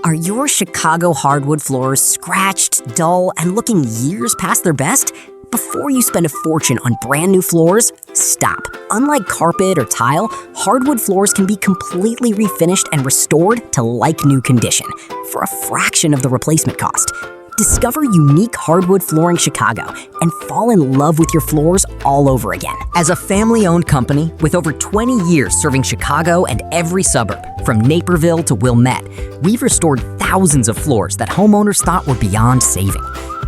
Are your Chicago hardwood floors scratched, dull, and looking years past their best? Before you spend a fortune on brand new floors, stop. Unlike carpet or tile, hardwood floors can be completely refinished and restored to like-new condition for a fraction of the replacement cost. Discover unique hardwood flooring Chicago and fall in love with your floors all over again. As a family-owned company with over 20 years serving Chicago and every suburb, from Naperville to Wilmette, we've restored thousands of floors that homeowners thought were beyond saving.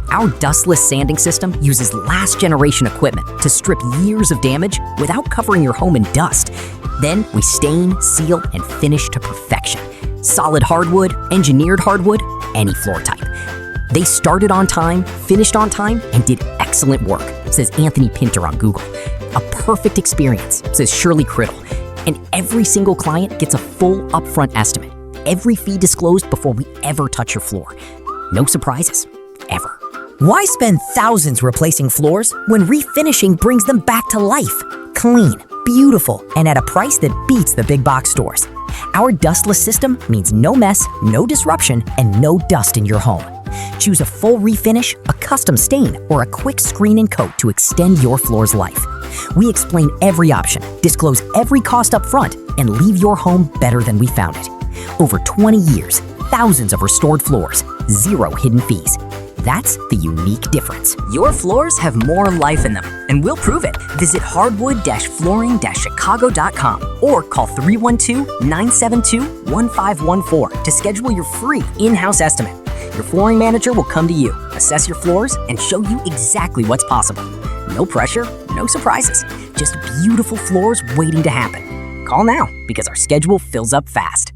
Our dustless sanding system uses last-generation equipment to strip years of damage without covering your home in dust. Then we stain, seal, and finish to perfection. Solid hardwood, engineered hardwood, any floor type. They started on time, finished on time, and did excellent work, says Anthony Pinter on Google. A perfect experience, says Shirley Criddle. And every single client gets a full upfront estimate. Every fee disclosed before we ever touch your floor. No surprises, ever. Why spend thousands replacing floors when refinishing brings them back to life? Clean, beautiful, and at a price that beats the big box stores. Our dustless system means no mess, no disruption, and no dust in your home. Choose a full refinish, a custom stain, or a quick screen and coat to extend your floor's life. We explain every option, disclose every cost up front, and leave your home better than we found it. Over 20 years, thousands of restored floors, zero hidden fees. That's the unique difference. Your floors have more life in them, and we'll prove it. Visit hardwood-flooring-chicago.com or call 312-972-1514 to schedule your free in-house estimate. Your flooring manager will come to you, assess your floors, and show you exactly what's possible. No pressure, no surprises, just beautiful floors waiting to happen. Call now because our schedule fills up fast.